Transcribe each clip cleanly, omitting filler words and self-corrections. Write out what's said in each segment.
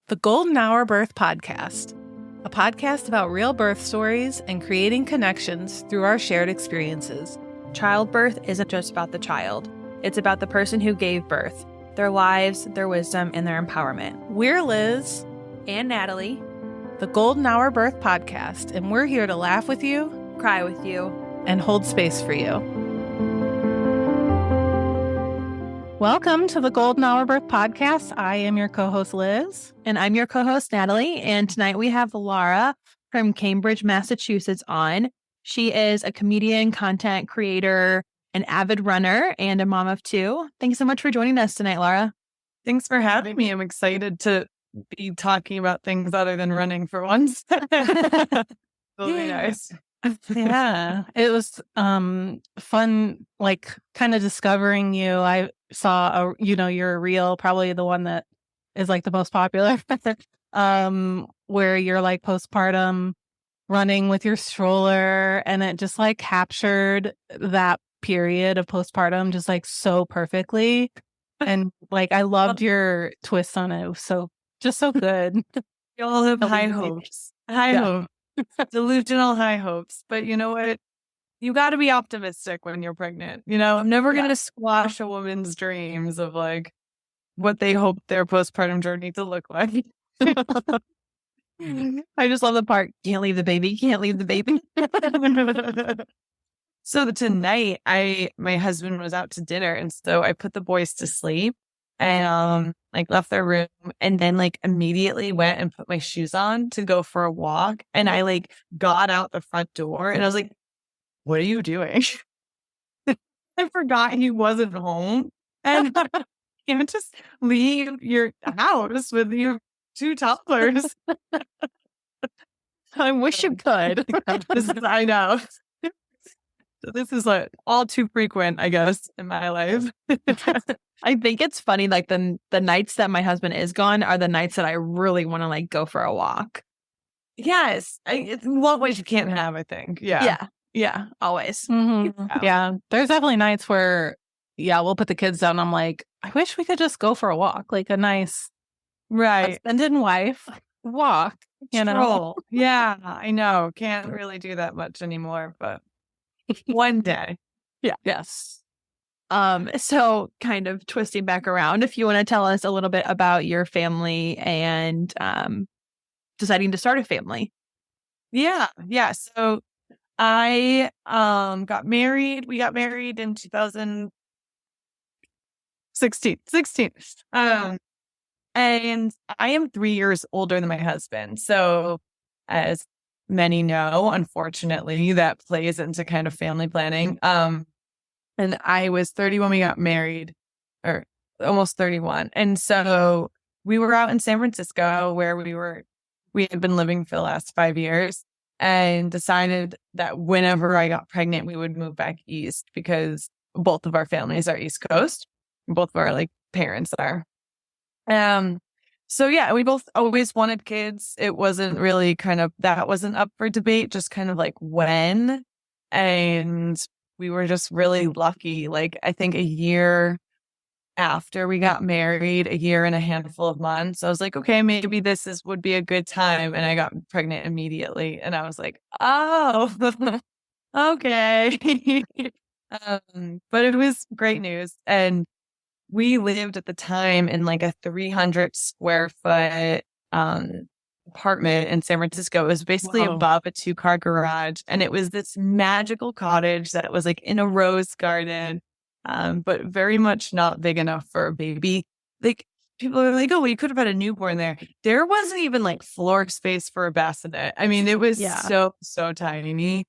The Golden Hour Birth Podcast, a podcast about real birth stories and creating connections through our shared experiences. Childbirth isn't just about the child. It's about the person who gave birth, their lives, their wisdom, and their empowerment. We're Liz and Natalie, the Golden Hour Birth Podcast, and we're here to laugh with you, cry with you, and hold space for you. Welcome to the Golden Hour Birth Podcast. I am your co-host, Liz. And I'm your co-host, Natalie. And tonight we have Lara from Cambridge, Massachusetts on. She is a comedian, content creator, an avid runner, and a mom of two. Thanks so much for joining us tonight, Lara. Thanks for having me. I'm excited to be talking about things other than running for once. It'll be nice. Yeah, it was fun, like kind of discovering you. I saw your reel, probably the one that is like the most popular, where you're like postpartum running with your stroller, and it just like captured that period of postpartum just like so perfectly. And like I loved your twist on it. It was so good. You all have high hopes. Hopes. Delusional high hopes. But you know what? You got to be optimistic when you're pregnant. You know, I'm never going to squash a woman's dreams of like what they hope their postpartum journey to look like. I just love the part, can't leave the baby. So tonight, my husband was out to dinner, and so I put the boys to sleep and like left their room, and then like immediately went and put my shoes on to go for a walk. And I like got out the front door, and I was like, "What are you doing?" I forgot he wasn't home, and you can't just leave your house with your two toddlers. I wish you could. I know. This is like all too frequent, I guess, in my life. I think it's funny, like the nights that my husband is gone are the nights that I really want to like go for a walk. Yes. It's one ways you can't have, I think. Yeah, always. Mm-hmm. Yeah, there's definitely nights where, we'll put the kids down. I'm like, I wish we could just go for a walk, like a nice husband and wife walk, know? Yeah, I know. Can't really do that much anymore, but one day. Yeah. Yes. So kind of twisting back around, if you want to tell us a little bit about your family and deciding to start a family. Yeah. So I got married. We got married in 2016. And I am 3 years older than my husband. So as many know, unfortunately, that plays into kind of family planning. And I was 30 when we got married, or almost 31. And so we were out in San Francisco where we had been living for the last 5 years, and decided that whenever I got pregnant, we would move back east because both of our families are East Coast. Both of our like parents are. So yeah, we both always wanted kids. It wasn't really that wasn't up for debate, just kind of like when. And we were just really lucky. Like I think a year after we got married, a year and a handful of months, I was like, okay, maybe would be a good time. And I got pregnant immediately. And I was like, oh, okay. But it was great news. And we lived at the time in like a 300 square foot apartment in San Francisco. It was basically above a 2-car garage. And it was this magical cottage that was like in a rose garden, but very much not big enough for a baby. Like people are like, oh, you could have had a newborn there. There wasn't even like floor space for a bassinet. I mean, it was so tiny.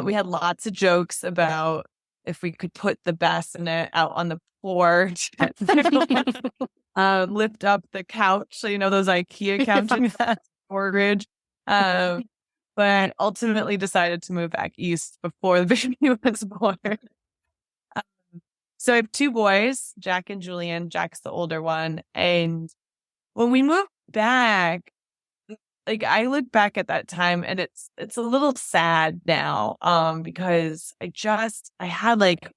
We had lots of jokes about if we could put the bassinet out on the porch, lift up the couch. So, those IKEA couches, storage. But ultimately decided to move back east before the baby was born. So I have 2 boys, Jack and Julian. Jack's the older one. And when we moved back, like I look back at that time and it's a little sad now, because I had like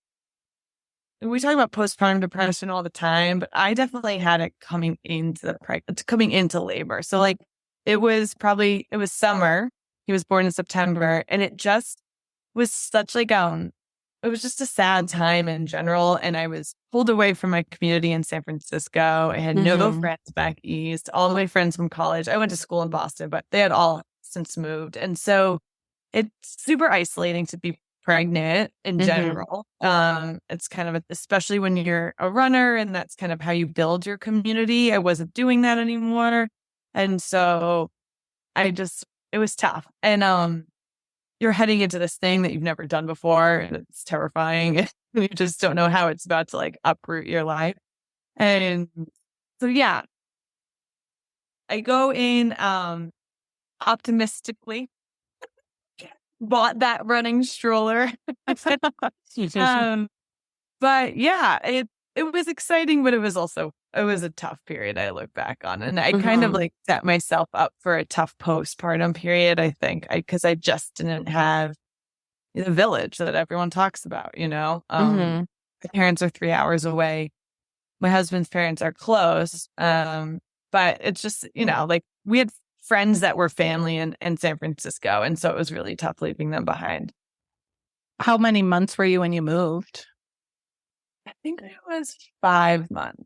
we talk about postpartum depression all the time, but I definitely had it coming into labor. So like it was summer. He was born in September, and it just was such like it was just a sad time in general. And I was pulled away from my community in San Francisco. I had no friends back east. All my friends from college. I went to school in Boston, but they had all since moved. And so it's super isolating to be pregnant in general. It's kind of, especially when you're a runner and that's kind of how you build your community. I wasn't doing that anymore. And so it was tough. And, you're heading into this thing that you've never done before, and it's terrifying. You just don't know how it's about to like uproot your life. And so, yeah, I go in, optimistically, bought that running stroller. But yeah, it was exciting, but it was a tough period I look back on. And I kind of like set myself up for a tough postpartum period, I think, because I just didn't have the village that everyone talks about, you know? My parents are 3 hours away. My husband's parents are close. But it's just, you know, like we had friends that were family in San Francisco. And so it was really tough leaving them behind. How many months were you when you moved? I think it was 5 months.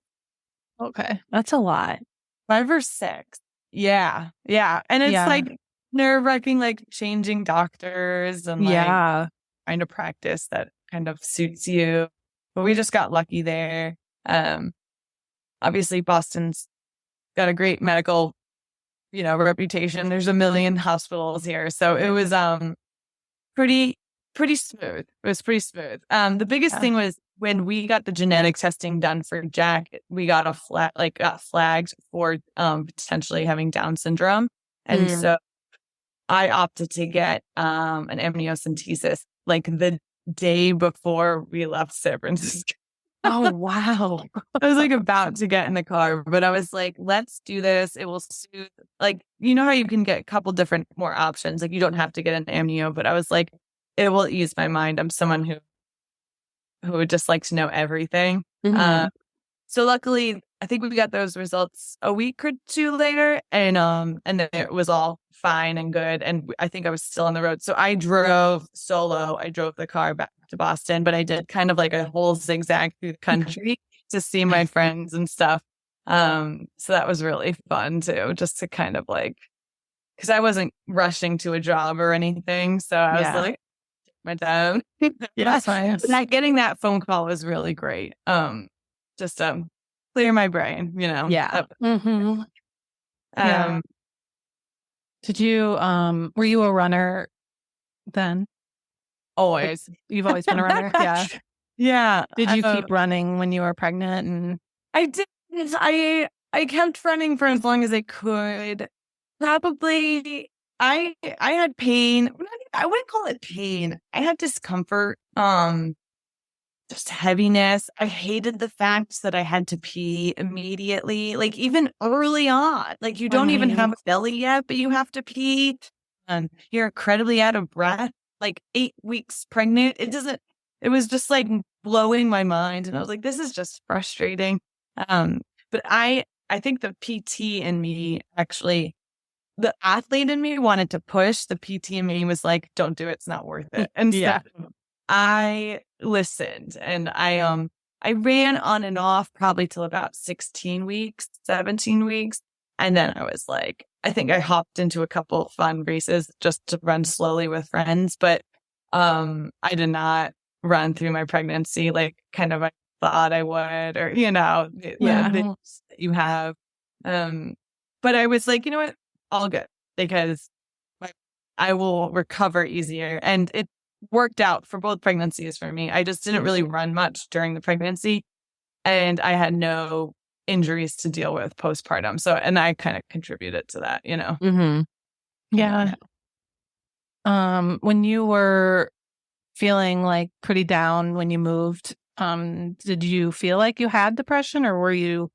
Okay. That's a lot. 5 or 6. Yeah. Yeah. And it's like nerve-wracking, like changing doctors and like trying to practice that kind of suits you. But we just got lucky there. Obviously Boston's got a great medical, you know, reputation. There's a million hospitals here. So it was pretty smooth. It was pretty smooth. The biggest thing was when we got the genetic testing done for Jack, we got got flagged for potentially having Down syndrome. And so I opted to get an amniocentesis like the day before we left San Francisco. Oh, wow. I was like about to get in the car, but I was like, let's do this. It will soothe. Like, you know how you can get a couple different more options. Like you don't have to get an amnio, but I was like, it will ease my mind. I'm someone who would just like to know everything. So luckily, I think we got those results a week or two later, and then it was all fine and good. And I think I was still on the road, so I drove solo. I drove the car back to Boston, but I did kind of like a whole zigzag through the country to see my friends and stuff. So that was really fun too, just to kind of like, because I wasn't rushing to a job or anything, so I was like, my time. That's nice. But getting that phone call was really great. Just clear my brain, you know. Yeah. Did you were you a runner then? Always. You've always been a runner? Yeah. Yeah. Did you keep running when you were pregnant? And I did. I kept running for as long as I could. Probably I had pain. I wouldn't call it pain. I had discomfort. Just heaviness. I hated the fact that I had to pee immediately, like even early on. Like you don't even have a belly yet, but you have to pee. You're incredibly out of breath, like 8 weeks pregnant. It was just like blowing my mind. And I was like, this is just frustrating. But I think the PT in me actually, the athlete in me wanted to push. The PT in me was like, don't do it. It's not worth it. And so I listened, and I ran on and off probably till about 16 weeks, 17 weeks. And then I was like, I think I hopped into a couple fun races just to run slowly with friends. But I did not run through my pregnancy like kind of I thought I would, or, you know, that you have. But I was like, you know what? All good, because I will recover easier. And it worked out for both pregnancies for me. I just didn't really run much during the pregnancy, and I had no injuries to deal with postpartum. So, and I kind of contributed to that, you know? Yeah. When you were feeling like pretty down when you moved, did you feel like you had depression, or were you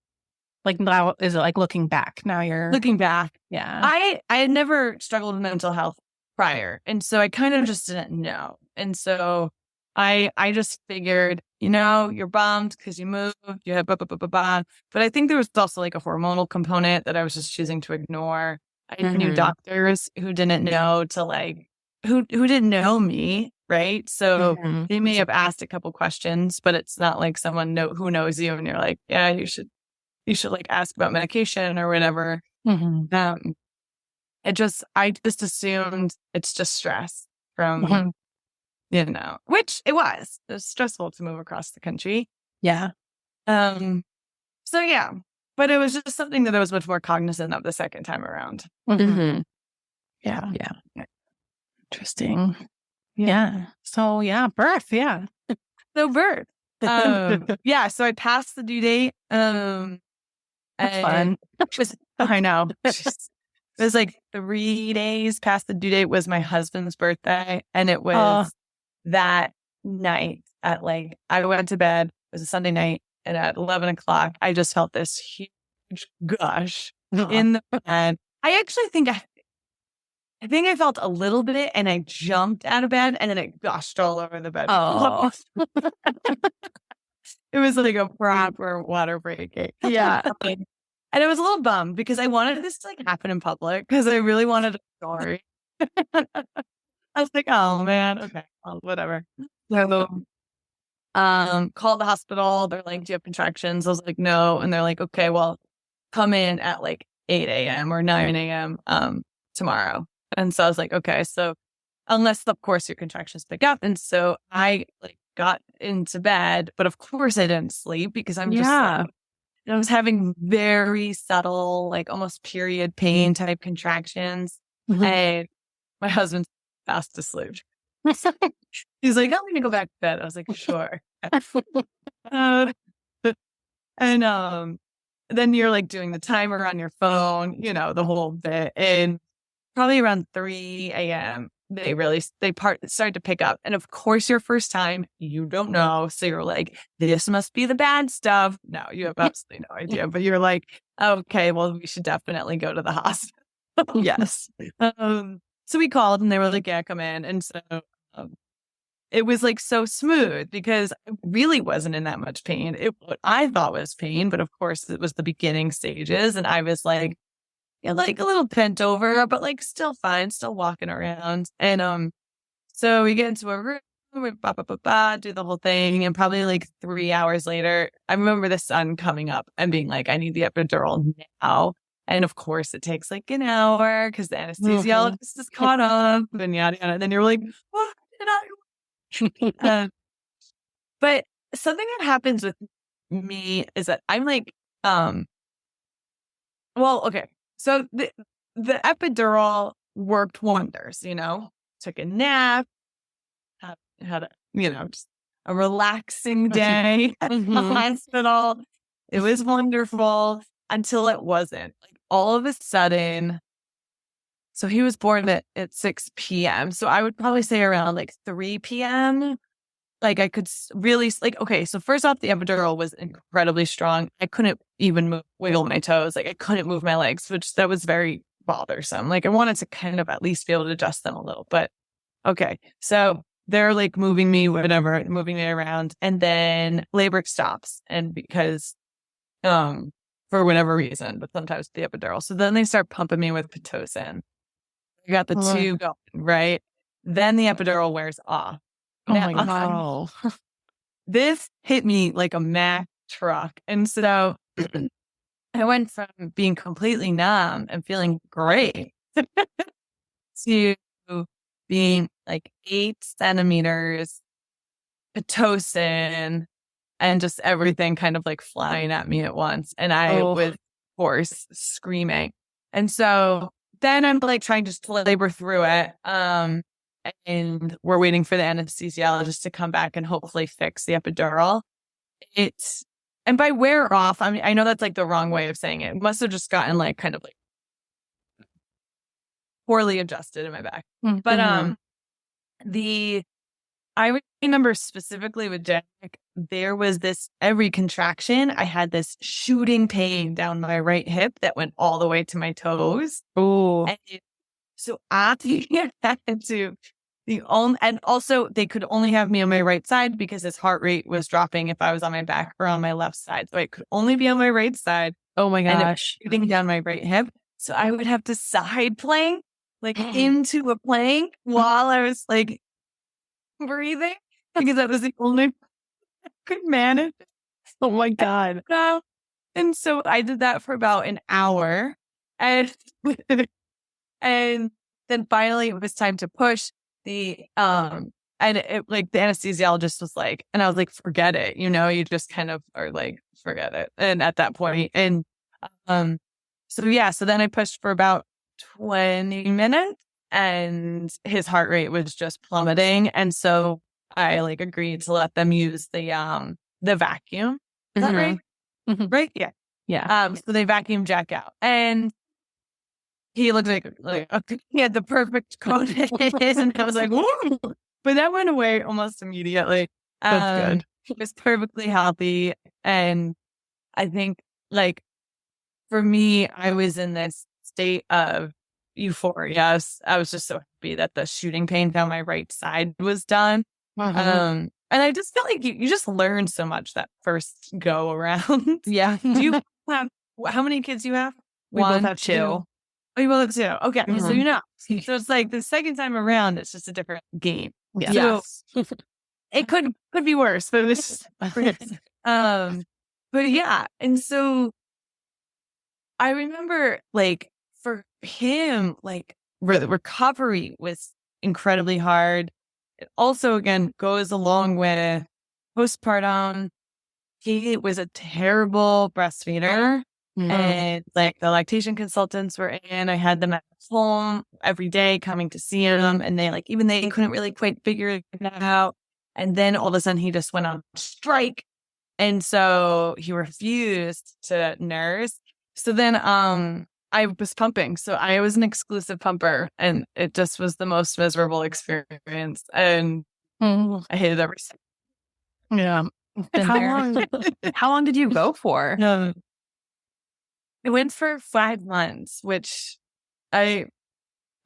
like, now is it like looking back? Now you're looking back. Yeah. I had never struggled with mental health prior. And so I kind of just didn't know. And so I just figured you're bummed because you moved, you had blah, blah, blah, blah, blah. But I think there was also like a hormonal component that I was just choosing to ignore. I knew doctors who didn't know to like, who didn't know me, right? So they may have asked a couple questions, but it's not like someone who knows you and you're like, yeah, you should like ask about medication or whatever. I just assumed it's just stress from, which it was. It was stressful to move across the country. Yeah. So yeah, but it was just something that I was much more cognizant of the second time around. Yeah. Interesting. Yeah. So yeah, birth. Yeah. So birth. Yeah. So I passed the due date. That's fun. I know. It was like 3 days past the due date was my husband's birthday. And it was that night at like, I went to bed. It was a Sunday night. And at 11 o'clock, I just felt this huge gush in the bed. I actually think I felt a little bit and I jumped out of bed and then it gushed all over the bed. Oh. It was like a proper water break. Yeah. And I was a little bummed because I wanted this to like happen in public because I really wanted a story. I was like, oh man, okay, well, whatever. So, called the hospital. They're like, do you have contractions? I was like, no. And they're like, okay, well, come in at like 8 a.m. or 9 a.m. Tomorrow. And so I was like, okay, so unless of course your contractions pick up. And so I like got into bed, but of course I didn't sleep because I'm just like, I was having very subtle, like almost period pain type contractions. And my husband's fast asleep. He's like, I'm going to go back to bed. I was like, sure. And then you're like doing the timer on your phone, the whole bit. And probably around 3 a.m., they started to pick up. And of course, your first time, you don't know. So you're like, this must be the bad stuff. No, you have absolutely no idea. But you're like, okay, well, we should definitely go to the hospital. Yes. So we called and they were like, yeah, come in. And so it was like so smooth because I really wasn't in that much pain. What I thought was pain, but of course it was the beginning stages. And I was like, like a little bent over, but like still fine, still walking around. And so we get into a room, we do the whole thing. And probably like 3 hours later, I remember the sun coming up and being like, I need the epidural now. And of course it takes like an hour because the anesthesiologist is caught up and yada yada. And then you're like, what did I? But something that happens with me is that I'm like, well, okay. So the epidural worked wonders, took a nap, had just a relaxing day at the hospital. It was wonderful until it wasn't. Like all of a sudden, so he was born at 6 p.m. So I would probably say around like 3 p.m. Like I could really okay. So first off, the epidural was incredibly strong. I couldn't even wiggle my toes. Like I couldn't move my legs, which that was very bothersome. Like I wanted to kind of at least be able to adjust them a little, but okay. So they're like moving me around and then labor stops. And because, for whatever reason, but sometimes the epidural. So then they start pumping me with Pitocin. You got the tube going, right? Then the epidural wears off. Oh my God. This hit me like a Mack truck. And so I went from being completely numb and feeling great to being like 8 centimeters, Pitocin, and just everything kind of like flying at me at once. And I was, of course, screaming. And so then I'm like trying just to labor through it. And we're waiting for the anesthesiologist to come back and hopefully fix the epidural. And by wear off, I mean, I know that's like the wrong way of saying it. It must have just gotten like kind of like poorly adjusted in my back. But I remember specifically with Jack, there was this, every contraction, I had this shooting pain down my right hip that went all the way to my toes. Oh. So I had to And also they could only have me on my right side because his heart rate was dropping if I was on my back or on my left side. So it could only be on my right side. Oh my And it was gosh. shooting down my right hip. So I would have to side plank like into a plank while I was like breathing because that was the only I could manage. Oh my God. And so I did that for about an hour. And and then finally it was time to push the and it like the anesthesiologist was like, and I was like, forget it, you just kind of are like, forget it. And at that point, and so yeah, so then I pushed for about 20 minutes and his heart rate was just plummeting. And so I like agreed to let them use the vacuum. Is that right? Right? Yeah. Yeah. So they vacuum Jack out. And he looked like okay, he had the perfect cone. And I was like, whoa. But that went away almost immediately. That's good. He was perfectly healthy. And I think like for me, I was in this state of euphoria. I was just so happy that the shooting pain down my right side was done. And I just felt like you just learn so much that first go around. Yeah. Do you have, how many kids do you have? We both have two. Oh, you both have two. Okay. So so it's like the second time around, it's just a different game. Yeah. So Yes. it could be worse, but it's but yeah. And so I remember like for him, like the recovery was incredibly hard. It also, again, goes along with postpartum. He was a terrible breastfeeder. And like the lactation consultants were in, I had them at home every day coming to see him. And they couldn't really quite figure it out. And then all of a sudden he just went on strike. And so he refused to nurse. So then I was pumping. So I was an exclusive pumper and it just was the most miserable experience. And I hated every second. Yeah. How long did you go for? I went for 5 months, which I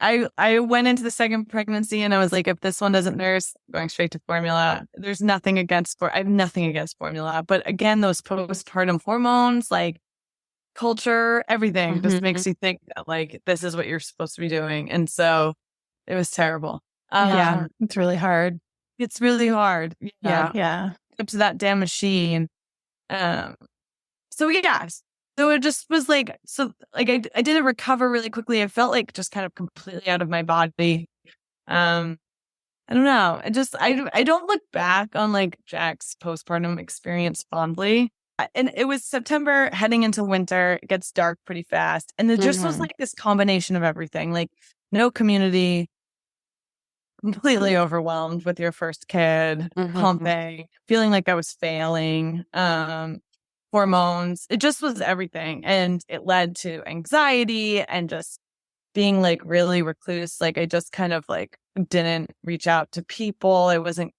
went into the second pregnancy and I was like, if this one doesn't nurse, I'm going straight to formula. There's nothing against I have nothing against formula. But again, those postpartum hormones, like culture, everything just makes you think that like this is what you're supposed to be doing. And so it was terrible. Yeah. It's really hard. It's really hard. Yeah. Yeah. Up to that damn machine. So yeah. So it just was like, so like I didn't recover really quickly. I felt like just kind of completely out of my body. I don't know. I don't look back on like Jack's postpartum experience fondly. And it was September heading into winter. It gets dark pretty fast. And it just was like this combination of everything, like no community, completely overwhelmed with your first kid, pumping, feeling like I was failing, hormones. It just was everything. And it led to anxiety and just being like really recluse. Like I just kind of like didn't reach out to people. I wasn't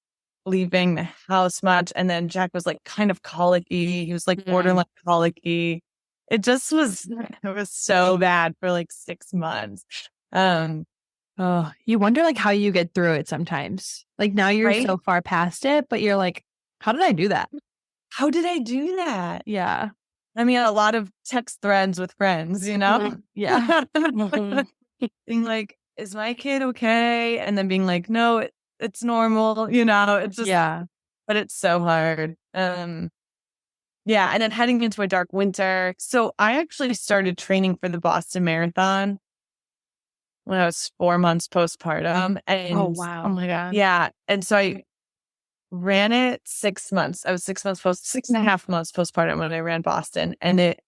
leaving the house much. And then Jack was like kind of colicky. He was like borderline colicky. It was so bad for like 6 months. Oh, you wonder like how you get through it sometimes. Like now you're Right? so far past it, but you're like, how did I do that? How did I do that? Yeah. I mean, a lot of text threads with friends, Yeah. Being like, is my kid okay? And then being like, no, it's normal, it's just, Yeah. but it's so hard. Yeah. And then heading into a dark winter. So I actually started training for the Boston Marathon when I was 4 months postpartum. And Oh, wow. Oh my God. yeah. And so I ran it 6 months. I was 6.5 months postpartum when I ran Boston. And it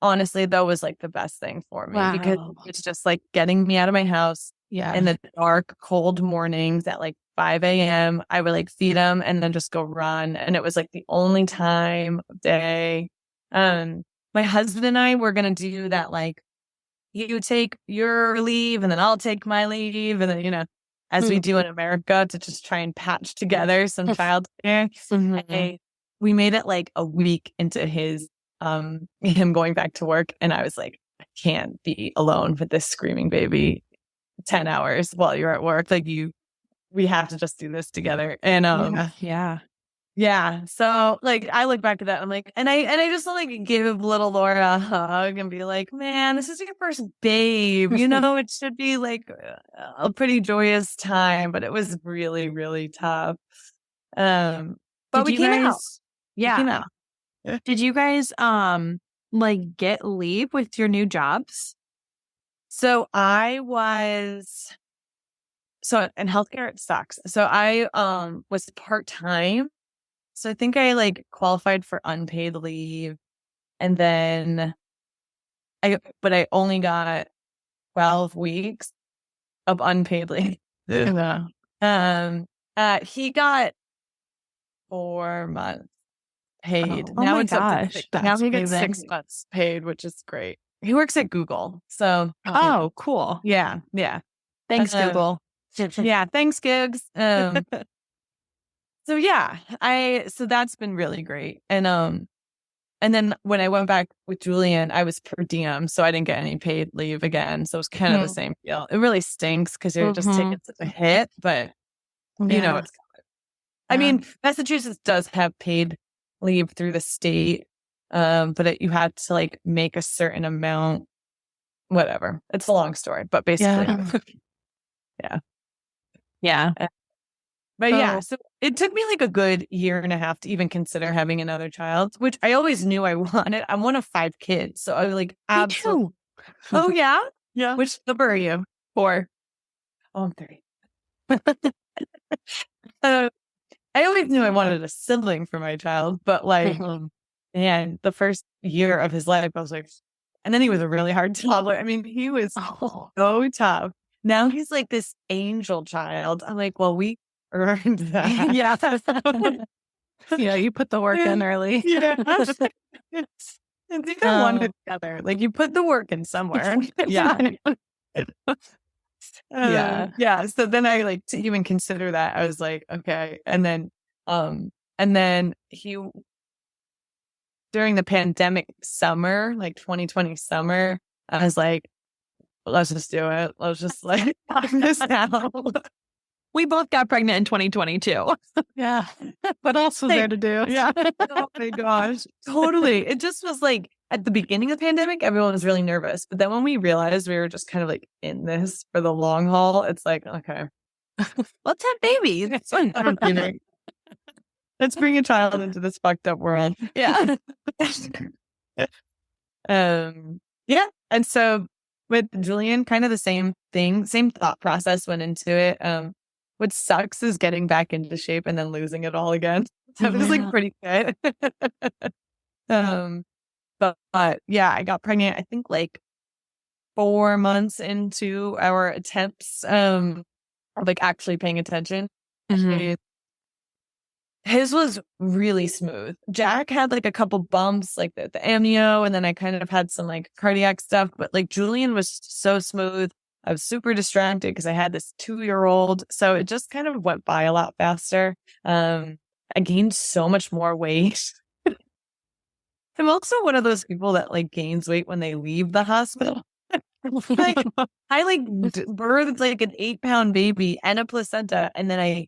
honestly, though, was like the best thing for me because it's just like getting me out of my house. Yeah. In the dark, cold mornings at like 5 a.m., I would like feed him and then just go run. And it was like the only time of day. My husband and I were going to do that. Like you take your leave and then I'll take my leave. And then, as we do in America to just try and patch together some childcare. We made it like a week into him going back to work. And I was like, I can't be alone with this screaming baby 10 hours while you're at work. Like we have to just do this together. And Yeah. So like I look back at that, I'm like, and I just want to like give little Laura a hug and be like, man, this is your first babe. It should be like a pretty joyous time, but it was really, really tough. But Did we you came out. guys? Yeah. We came out. Yeah. Did you guys like get leave with your new jobs? So in healthcare it sucks. So I was part-time. So I think I like qualified for unpaid leave, and then I only got 12 weeks of unpaid leave. Yeah. He got 4 months paid. Oh Now my it's up to gosh, six. that's Now he gets amazing. 6 months paid, which is great. He works at Google, so Oh, cool. yeah. Thanks, Google. Yeah, thanks, gigs. So yeah, so that's been really great. And then when I went back with Julian, I was per diem, so I didn't get any paid leave again. So it was kind of the same deal. It really stinks because you're just taking such a hit, but it's. I mean, Massachusetts does have paid leave through the state, but you had to like make a certain amount. Whatever, it's a long story, but basically, Yeah. But yeah, so it took me like a good year and a half to even consider having another child, which I always knew I wanted. I'm one of 5 kids, so I was like, absolutely. Me too. Oh yeah, Yeah. Which number are you? 4. Oh, I'm 3. I always knew I wanted a sibling for my child, but like, man, the first year of his life, I was like, and then he was a really hard toddler. I mean, he was so tough. Now he's like this angel child. I'm like, well, we earned that. Yeah. Yeah, you put the work in early. Yeah. I think I wanted together. Like you put the work in somewhere. Yeah. Yeah. So then I like to even consider that. I was like, okay. And then he during the pandemic summer, like 2020 summer, I was like, let's just do it. Let's just like this now. We both got pregnant in 2022. Yeah. What else was there to do? Yeah. Oh my gosh. Totally. It just was like at the beginning of the pandemic, everyone was really nervous. But then when we realized we were just kind of like in this for the long haul, it's like, okay, let's have babies. I'm kidding. Let's bring a child into this fucked up world. Yeah. Yeah. And so with Julian, kind of the same thing, same thought process went into it. What sucks is getting back into shape and then losing it all again. So it was like pretty good. But yeah, I got pregnant, I think like 4 months into our attempts of like actually paying attention. His was really smooth. Jack had like a couple bumps, like the amnio, and then I kind of had some like cardiac stuff, but like Julian was so smooth. I was super distracted because I had this 2-year-old. So it just kind of went by a lot faster. I gained so much more weight. I'm also one of those people that like gains weight when they leave the hospital. Like, I like birthed like an 8-pound baby and a placenta, and then I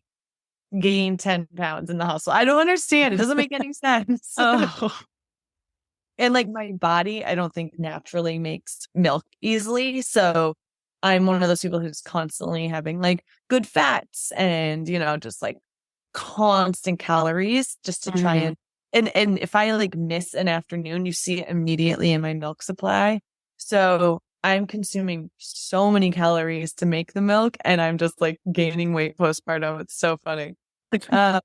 gained 10 pounds in the hospital. I don't understand. It doesn't make any sense. And like my body, I don't think naturally makes milk easily. So I'm one of those people who's constantly having like good fats and, just like constant calories just to try and if I like miss an afternoon, you see it immediately in my milk supply. So I'm consuming so many calories to make the milk, and I'm just like gaining weight postpartum. It's so funny. But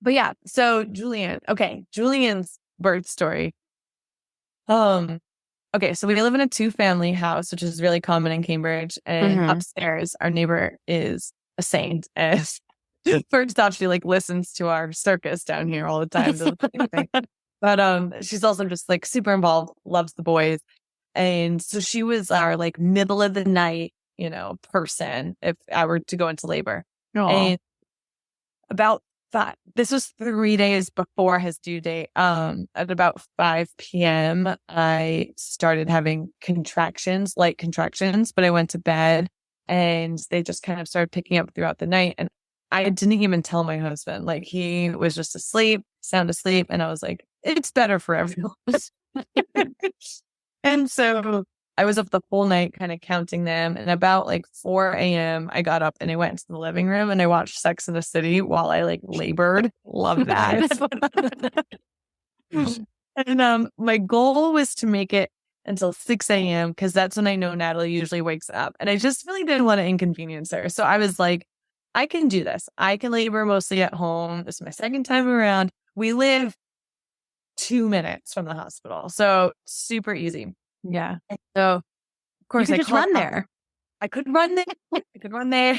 yeah, so Julian's birth story. Okay, so we live in a 2-family house, which is really common in Cambridge. And upstairs, our neighbor is a saint. And first off, she like listens to our circus down here all the time. But she's also just like super involved, loves the boys. And so she was our like middle of the night, person if I were to go into labor. And about this was 3 days before his due date. At about 5 p.m., I started having light contractions, but I went to bed and they just kind of started picking up throughout the night. And I didn't even tell my husband. Like, he was just asleep, sound asleep. And I was like, it's better for everyone. And so I was up the whole night kind of counting them. And about like 4 a.m., I got up and I went into the living room and I watched Sex in the City while I like labored. Love that. And my goal was to make it until 6 a.m. because that's when I know Natalie usually wakes up. And I just really didn't want to inconvenience her. So I was like, I can do this. I can labor mostly at home. This is my second time around. We live 2 minutes from the hospital. So super easy. Yeah. So of course you I could just run there. I could run there. I could run there.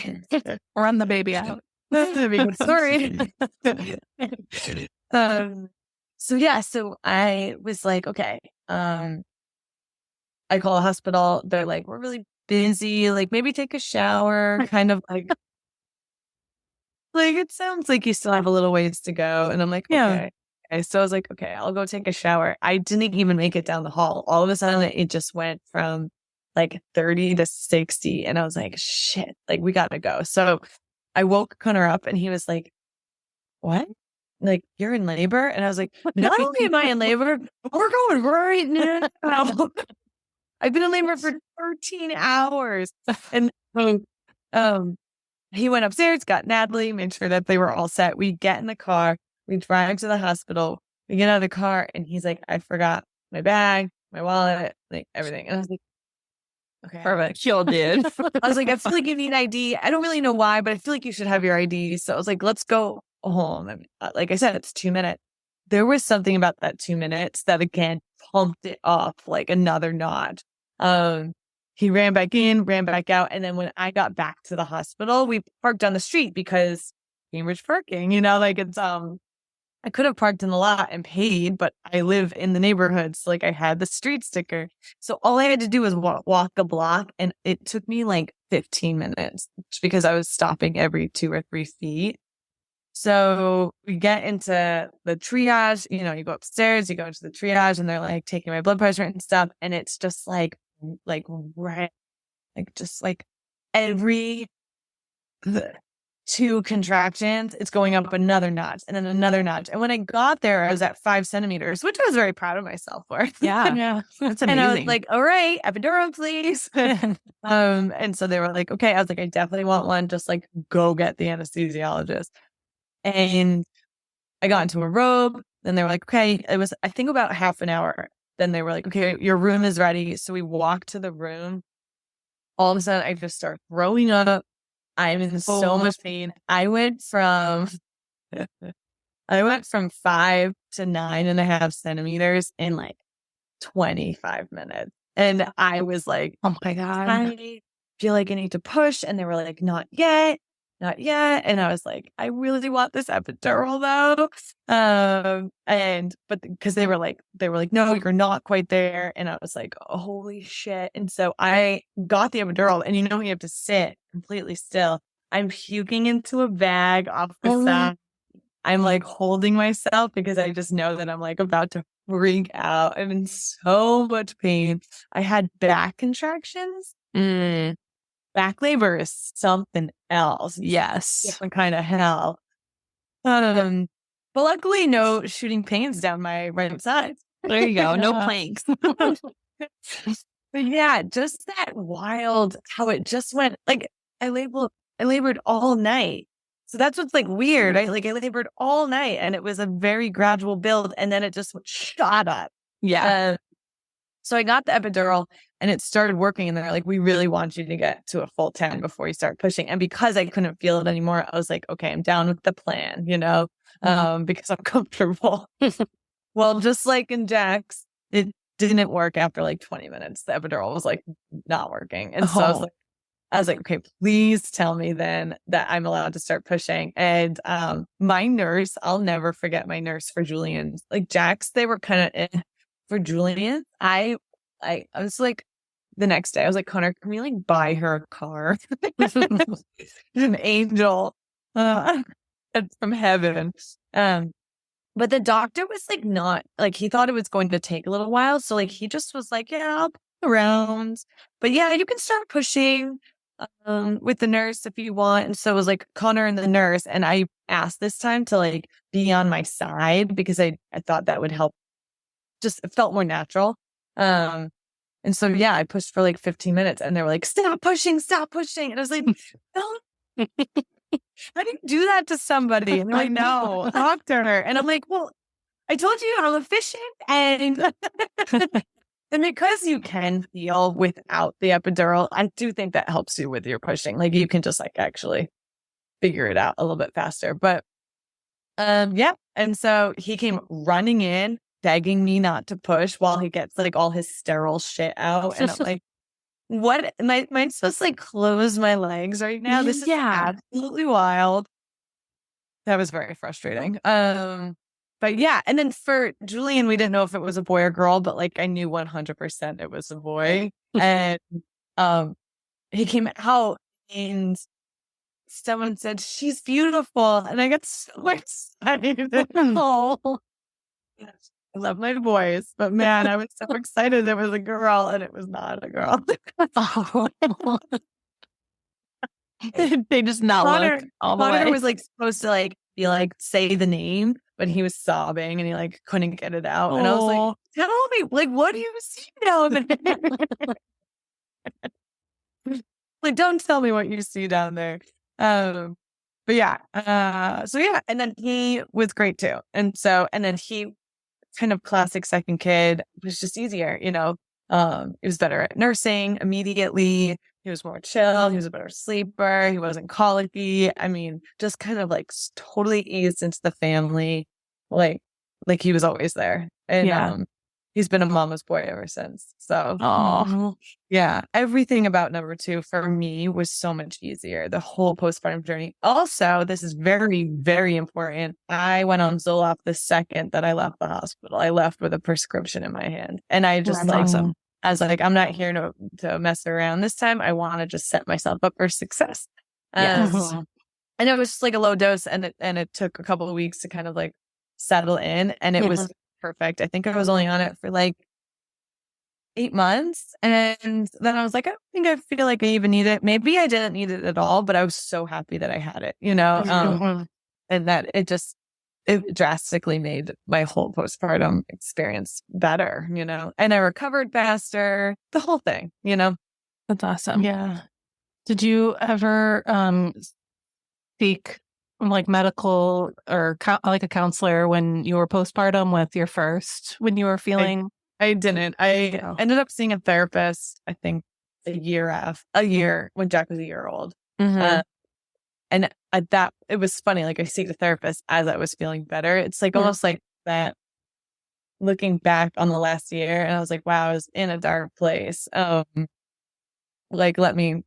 Run the baby out. That's a big story. So yeah, so I was like, okay. I call a hospital. They're like, we're really busy. Like, maybe take a shower. Kind of like it sounds like you still have a little ways to go. And I'm like, okay. Yeah. Okay. So I was like, okay, I'll go take a shower. I didn't even make it down the hall. All of a sudden, it just went from like 30 to 60. And I was like, shit, like, we got to go. So I woke Connor up and he was like, what? Like, you're in labor? And I was like, not only am I in labor, we're going right now. I've been in labor for 13 hours. And he went upstairs, got Natalie, made sure that they were all set. We get in the car, we drive to the hospital, we get out of the car, and he's like, I forgot my bag, my wallet, like everything. And I was like, okay. Perfect. You'll did. I was like, I feel like you need ID. I don't really know why, but I feel like you should have your ID. So I was like, let's go home. And like I said, it's 2 minutes. There was something about that 2 minutes that again pumped it up like another notch. He ran back in, ran back out. And then when I got back to the hospital, we parked down the street because Cambridge parking, like it's, I could have parked in the lot and paid, but I live in the neighborhood. So like I had the street sticker. So all I had to do was walk a block, and it took me like 15 minutes because I was stopping every 2 or 3 feet. So we get into the triage, you go upstairs, you go into the triage, and they're like taking my blood pressure and stuff. And it's just right, just like every 2 contractions, it's going up another notch and then another notch. And when I got there, I was at 5 centimeters, which I was very proud of myself for. Yeah. Yeah. That's amazing. And I was like, all right, epidural, please. And so they were like, okay. I was like, I definitely want one. Just like, go get the anesthesiologist. And I got into a robe. Then they were like, okay, it was, I think, about half an hour. Then they were like, okay, your room is ready. So we walked to the room. All of a sudden, I just start throwing up. I'm in so much pain. I went from 5 to 9.5 centimeters in like 25 minutes. And I was like, oh my God, I feel like I need to push. And they were like, not yet. Not yet. And I was like, I really want this epidural though. But because they were like, no, you're not quite there. And I was like, oh, holy shit. And so I got the epidural, and you have to sit completely still. I'm puking into a bag off the side. I'm like holding myself because I just know that I'm like about to freak out. I'm in so much pain. I had back contractions. Back labor is something else. Yes. Different kind of hell. But luckily, no shooting pains down my right side. There you go. No planks. But yeah, just that wild how it just went. Like, I labored all night. So that's what's like weird. I labored all night, and it was a very gradual build, and then it just shot up. Yeah. So I got the epidural, and it started working, and they're like, we really want you to get to a full 10 before you start pushing. And because I couldn't feel it anymore, I was like, okay, I'm down with the plan, because I'm comfortable. Well, just like in Jack's, it didn't work after like 20 minutes. The epidural was like not working. And so I was like, okay, please tell me then that I'm allowed to start pushing. And my nurse, I'll never forget my nurse for Julian. Like Jack's, they were kind of for Julian. I was like, the next day, I was like, Connor, can we like buy her a car? An angel from heaven. But the doctor was like, not like, he thought it was going to take a little while. So like, he just was like, yeah, I'll put around. But yeah, you can start pushing. with the nurse if you want. And so it was like Connor and the nurse. And I asked this time to like be on my side because I thought that would help. Just it felt more natural. And so, yeah, I pushed for like 15 minutes and they were like, stop pushing. And I was like, no, how do you do that to somebody? And they're like, no, talk to her. And I'm like, well, I told you I'm efficient. And, and because you can feel without the epidural, I do think that helps you with your pushing. Like you can just like actually figure it out a little bit faster. But yeah. And so he came running in, begging me not to push while he gets like all his sterile shit out. And I'm like, what? Am I supposed to like close my legs right now? This is absolutely wild. That was very frustrating. But yeah. And then for Julian, we didn't know if it was a boy or girl, but like I knew 100% it was a boy. And he came out and someone said, she's beautiful. And I got so excited. Oh. I love my boys, but man, I was so excited it was a girl and it was not a girl. They just not look all the Connor way. was like supposed to like be like say the name, but he was sobbing and he like couldn't get it out. And I was like, tell me, like, what do you see down there? Like, don't tell me what you see down there. But yeah, so yeah, and then he was great too. And then he kind of classic second kid was just easier, you know. He was better at nursing immediately. He was more chill. He was a better sleeper. He wasn't colicky. I mean, just kind of like totally eased into the family, like he was always there. And he's been a mama's boy ever since. So, yeah, everything about number 2 for me was so much easier. The whole postpartum journey. Also, this is very, very important. I went on Zoloft the second that I left the hospital. I left with a prescription in my hand, and I just awesome. I was like, I'm not here to mess around this time. I want to just set myself up for success. Yes. And it was just like a low dose, and it took a couple of weeks to kind of like settle in, and it was perfect. I think I was only on it for like 8 months. And then I was like, I don't think I feel like I even need it. Maybe I didn't need it at all, but I was so happy that I had it, you know, and that it drastically made my whole postpartum experience better, you know, and I recovered faster, the whole thing, you know. That's awesome. Yeah. Did you ever seek like medical or like a counselor when you were postpartum with your first, when you were feeling? I didn't. I ended up seeing a therapist, I think a year when Jack was a year old. And at that, it was funny. Like I see the therapist as I was feeling better. It's like almost like that looking back on the last year. And I was like, wow, I was in a dark place. Like, let me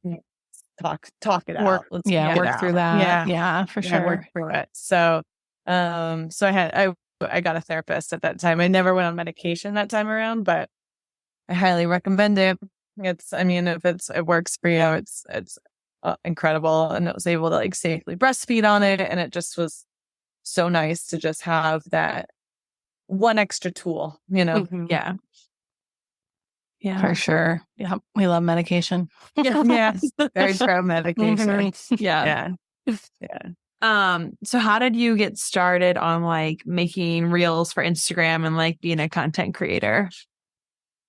talk it out. Let's work through that. Yeah, for sure. Work through it. So, I got a therapist at that time. I never went on medication that time around, but I highly recommend it. If it works for you, it's incredible. And I was able to like safely breastfeed on it. And it just was so nice to just have that one extra tool, you know? Yeah. Yeah, for sure. Yeah. We love medication. Yeah. Very pro medication. Yeah. Yeah. So how did you get started on like making reels for Instagram and like being a content creator?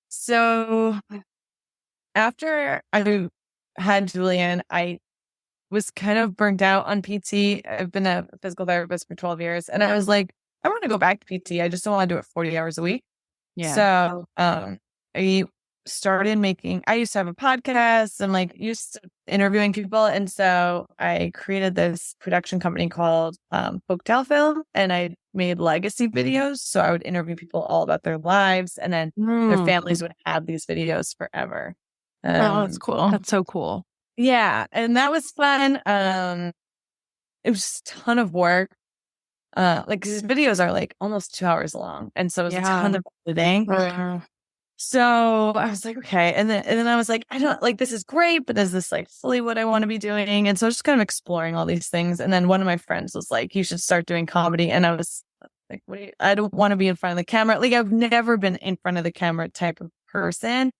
So after I had Julian, I was kind of burnt out on PT. I've been a physical therapist for 12 years, and I was like, I want to go back to PT. I just don't want to do it 40 hours a week. Yeah. So I started I used to have a podcast and like used to interviewing people. And so I created this production company called Folktale Film, and I made legacy videos. So I would interview people all about their lives, and then their families would have these videos forever. That's cool. That's so cool. Yeah. And that was fun. It was a ton of work. Like these videos are like almost 2 hours long. And so it was a ton of editing. So I was like, okay. And then I was like, I don't like, this is great, but is this like fully what I want to be doing? And so I was just kind of exploring all these things. And then one of my friends was like, you should start doing comedy. And I was like, I don't want to be in front of the camera. Like I've never been in front of the camera type of person.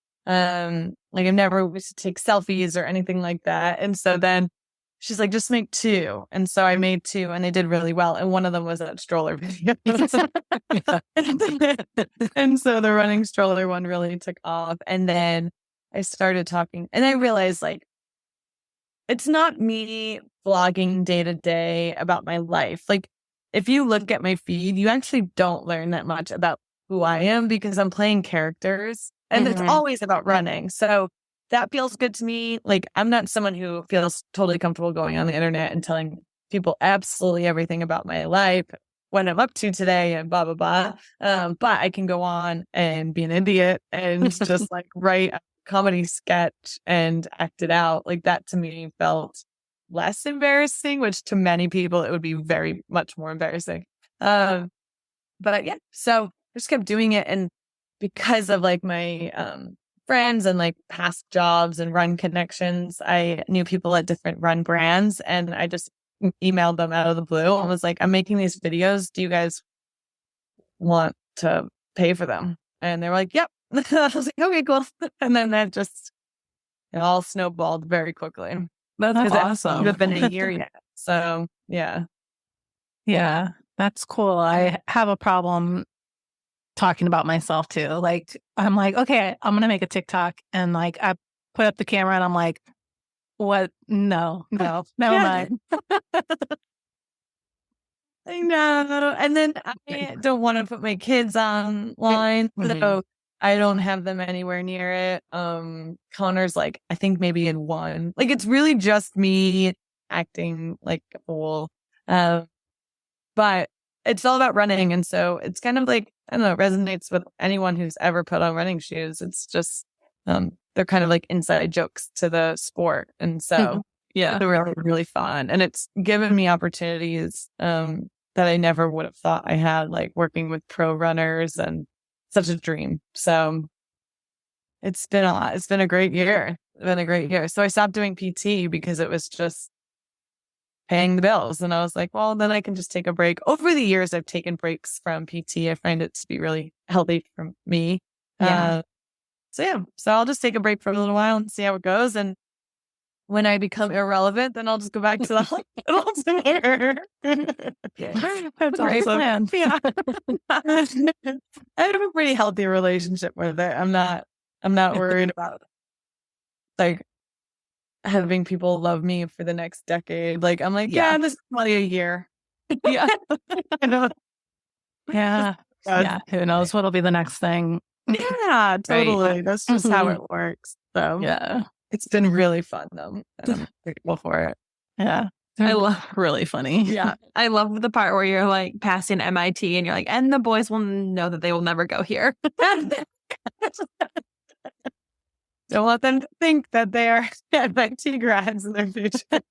Like I've never used to take selfies or anything like that. And so then she's like, just make 2. And so I made 2 and they did really well. And one of them was that stroller video. And so the running stroller one really took off. And then I started talking and I realized like, it's not me vlogging day to day about my life. Like if you look at my feed, you actually don't learn that much about who I am because I'm playing characters and it's always about running. So that feels good to me. Like I'm not someone who feels totally comfortable going on the internet and telling people absolutely everything about my life, what I'm up to today and blah, blah, blah. But I can go on and be an idiot and just like write a comedy sketch and act it out. Like that to me felt less embarrassing, which to many people, it would be very much more embarrassing. But yeah, so I just kept doing it. And because of like my, friends and like past jobs and run connections, I knew people at different run brands and I just emailed them out of the blue and was like, I'm making these videos. Do you guys want to pay for them? And they were like, yep. I was like, okay, cool. And then that just it all snowballed very quickly. That's awesome. It's been a year yet. So yeah. Yeah, that's cool. I have a problem talking about myself too. Like I'm like, okay, I'm gonna make a TikTok and like I put up the camera and I'm like, what? No, never mind. I know. And then I don't want to put my kids online. So I don't have them anywhere near it. Connor's like, I think maybe in 1. Like it's really just me acting like a fool. But it's all about running. And so it's kind of like, I don't know, it resonates with anyone who's ever put on running shoes. It's just, they're kind of like inside jokes to the sport. And so yeah, they're really, really fun. And it's given me opportunities, that I never would have thought I had, like working with pro runners and such a dream. So it's been a great year. It's been a great year. So I stopped doing PT because it was just paying the bills. And I was like, well, then I can just take a break. Over the years, I've taken breaks from PT. I find it to be really healthy for me. So I'll just take a break for a little while and see how it goes. And when I become irrelevant, then I'll just go back to the hospital. That's awesome. Yeah. I have a pretty healthy relationship with it. I'm not worried about like having people love me for the next decade. Like I'm like, yeah, this is only a year. Yeah. I know. Yeah. Yeah. Who knows what'll be the next thing? Yeah, totally. Right. That's just how it works. So yeah. It's been really fun though. And I'm grateful for it. Yeah. I love really funny. Yeah. I love the part where you're like passing MIT and you're like, and the boys will know that they will never go here. Don't let them think that they are MIT grads in their future.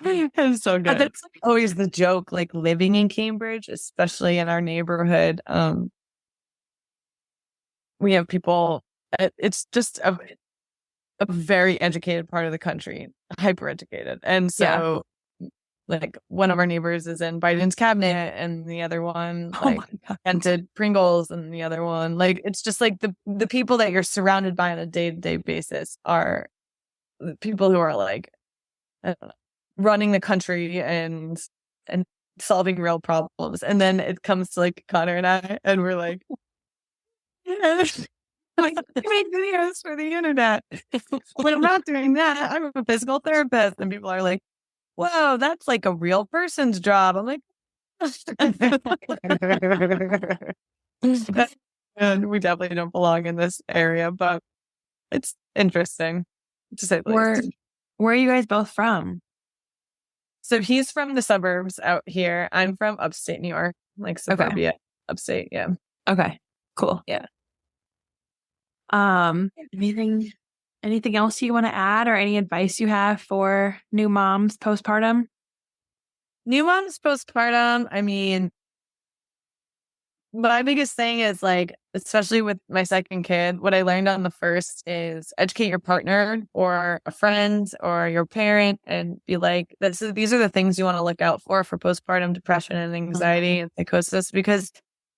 It's so good. That's like always the joke, like living in Cambridge, especially in our neighborhood. We have people, it's just a very educated part of the country, hyper educated. And so like one of our neighbors is in Biden's cabinet and the other one like invented Pringles and the other one like it's just like the people that you're surrounded by on a day-to-day basis are the people who are like I don't know, running the country and solving real problems. And then it comes to like Connor and I and we're like like, I make videos for the internet. But I'm not doing that. I'm a physical therapist. And people are like, whoa, that's like a real person's job. I'm like, and we definitely don't belong in this area, but it's interesting to say the least. Where are you guys both from? So he's from the suburbs out here. I'm from upstate New York, like suburbia, upstate. Yeah. Okay. Cool. Yeah. Anything else you want to add or any advice you have for new moms postpartum? New moms postpartum. I mean, my biggest thing is like, especially with my second kid, what I learned on the first is educate your partner or a friend or your parent and be like, these are the things you want to look out for postpartum depression and anxiety and psychosis, because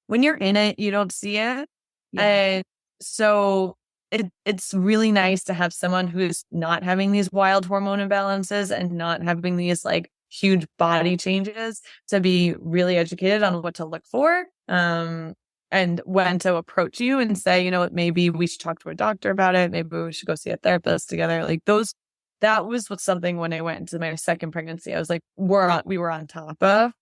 when you're in it, you don't see it. Yeah. And so it's really nice to have someone who's not having these wild hormone imbalances and not having these like huge body changes to be really educated on what to look for. And when to approach you and say, you know what, maybe we should talk to a doctor about it. Maybe we should go see a therapist together. Like that was something when I went into my second pregnancy, I was like, we were on top of.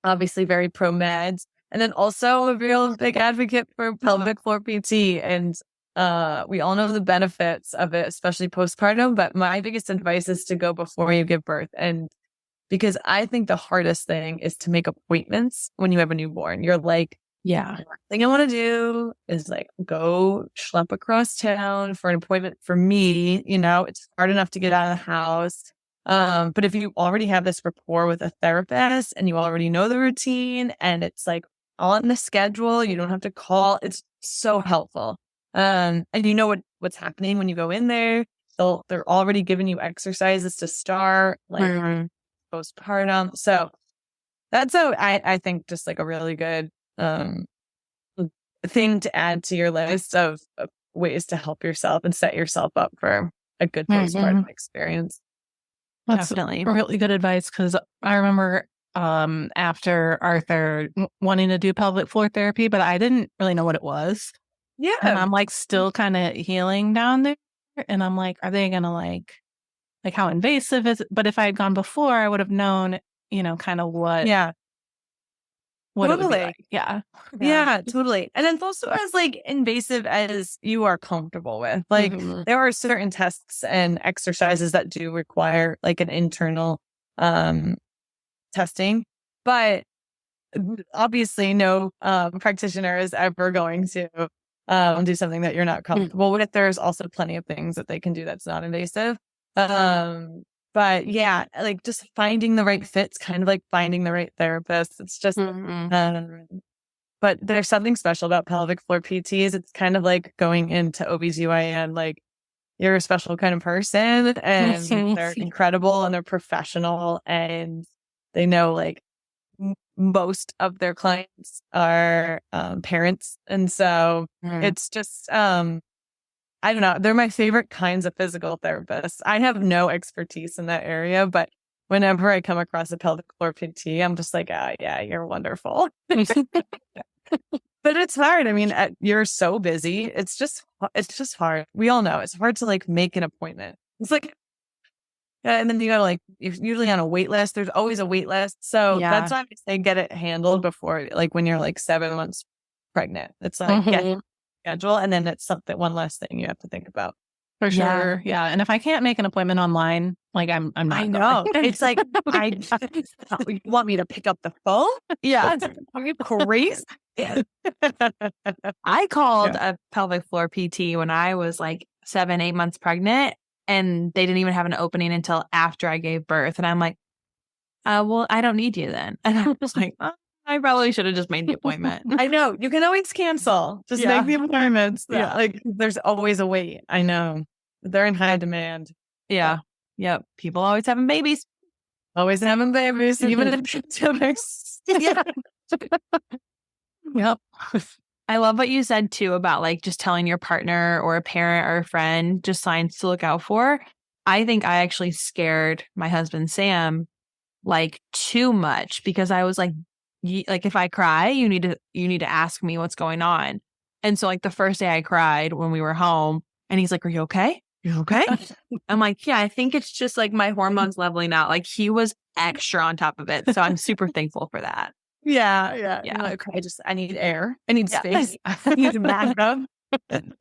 Obviously very pro meds. And then also a real big advocate for pelvic floor PT. And we all know the benefits of it, especially postpartum. But my biggest advice is to go before you give birth. And because I think the hardest thing is to make appointments when you have a newborn. You're like, Yeah. the thing I want to do is like go schlep across town for an appointment for me. You know, it's hard enough to get out of the house. But if you already have this rapport with a therapist and you already know the routine and it's like on the schedule, you don't have to call. It's so helpful. And you know what's happening when you go in there. They're already giving you exercises to start, like postpartum. So that's I think just like a really good thing to add to your list of ways to help yourself and set yourself up for a good postpartum experience. That's Definitely really good advice, because I remember after Arthur wanting to do pelvic floor therapy, but I didn't really know what it was. Yeah. And I'm like still kind of healing down there. And I'm like, are they going to like how invasive is it? But if I had gone before, I would have known, you know, kind of what it would be like. Yeah, totally. And it's also as like invasive as you are comfortable with. Like there are certain tests and exercises that do require like an internal testing, but obviously no practitioner is ever going to do something that you're not comfortable with. There's also plenty of things that they can do that's not invasive. But yeah, like just finding the right fits, kind of like finding the right therapist. It's just, but there's something special about pelvic floor PTs. It's kind of like going into OBGYN, like you're a special kind of person and they're incredible and they're professional and they know like most of their clients are parents. And so it's just, I don't know. They're my favorite kinds of physical therapists. I have no expertise in that area, but whenever I come across a pelvic floor PT, I'm just like, yeah, you're wonderful. But it's hard. I mean, you're so busy. It's just hard. We all know it's hard to like make an appointment. It's like, and then you gotta like, you're usually on a wait list. There's always a wait list. So that's why I say get it handled before, like when you're like 7 months pregnant. It's like, schedule, and then it's one less thing you have to think about. For sure. Yeah. And if I can't make an appointment online, like I'm not. I know. It's like, you want me to pick up the phone? Yeah. Are you crazy? I called a pelvic floor PT when I was like 7-8 months pregnant, and they didn't even have an opening until after I gave birth. And I'm like, well, I don't need you then. And I was like, I probably should have just made the appointment. I know. You can always cancel. Just make the appointments. Yeah. Like there's always a wait. I know. They're in high demand. Yeah. Yep. People always having babies. Always having babies, even in pandemics. Yeah. Yep. I love what you said too about like just telling your partner or a parent or a friend just signs to look out for. I think I actually scared my husband, Sam, like too much, because I was like if I cry, you need to ask me what's going on. And so like the first day I cried when we were home, and he's like, "Are you okay? You okay?" I'm like, "Yeah, I think it's just like my hormones leveling out." Like he was extra on top of it. So I'm super thankful for that. Yeah. Like, I need air. I need space. I need a background. And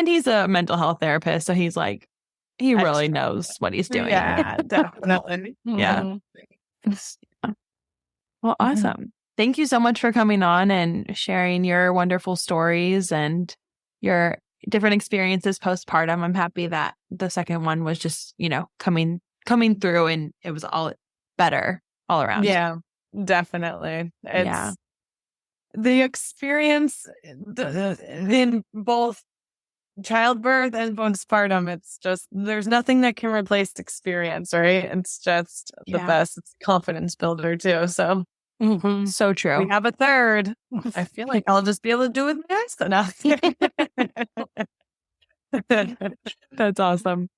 he's a mental health therapist, so he's like, he really knows what he's doing. Yeah, definitely. Yeah. Well, awesome. Thank you so much for coming on and sharing your wonderful stories and your different experiences postpartum. I'm happy that the second one was just, coming through and it was all better all around. Yeah, definitely. It's the experience in both childbirth and postpartum. It's just, there's nothing that can replace experience, right? It's just the best. It's a confidence builder too. So Mm-hmm. So true. We have a third. I feel like I'll just be able to do it with my eyes now. That's awesome.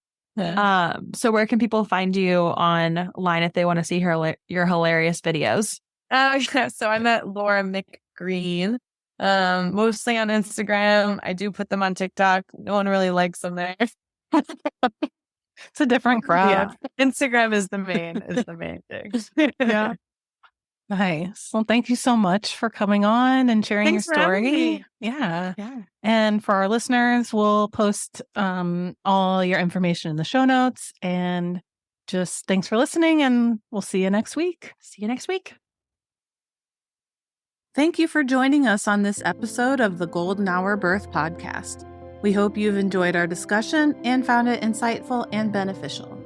So where can people find you online if they want to see your hilarious videos? Yeah, so I'm at Laura McGreen, mostly on Instagram. I do put them on TikTok. No one really likes them there. It's a different crowd. Yeah. Instagram is the main thing. Yeah. Nice. Well, thank you so much for coming on and sharing Thanks your for having story. me. Yeah. Yeah. And for our listeners, we'll post all your information in the show notes. And just thanks for listening, and we'll see you next week. See you next week. Thank you for joining us on this episode of the Golden Hour Birth Podcast. We hope you've enjoyed our discussion and found it insightful and beneficial.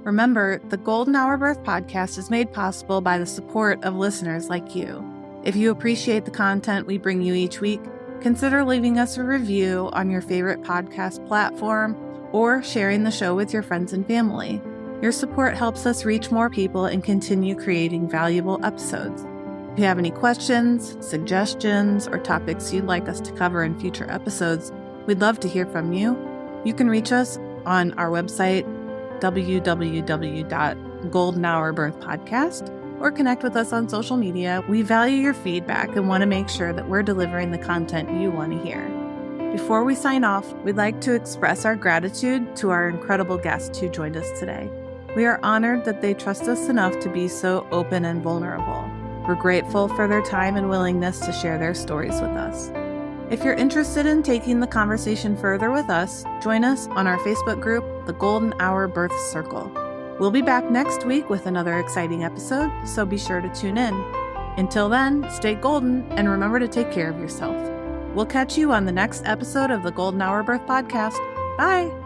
Remember, the Golden Hour Birth Podcast is made possible by the support of listeners like you. If you appreciate the content we bring you each week, consider leaving us a review on your favorite podcast platform or sharing the show with your friends and family. Your support helps us reach more people and continue creating valuable episodes. If you have any questions, suggestions, or topics you'd like us to cover in future episodes, we'd love to hear from you. You can reach us on our website, www.goldenhourbirthpodcast, or connect with us on social media. We value your feedback and want to make sure that we're delivering the content you want to hear. Before we sign off, we'd like to express our gratitude to our incredible guests who joined us today. We are honored that they trust us enough to be so open and vulnerable. We're grateful for their time and willingness to share their stories with us. If you're interested in taking the conversation further with us, join us on our Facebook group, The Golden Hour Birth Circle. We'll be back next week with another exciting episode, so be sure to tune in. Until then, stay golden and remember to take care of yourself. We'll catch you on the next episode of the Golden Hour Birth Podcast. Bye!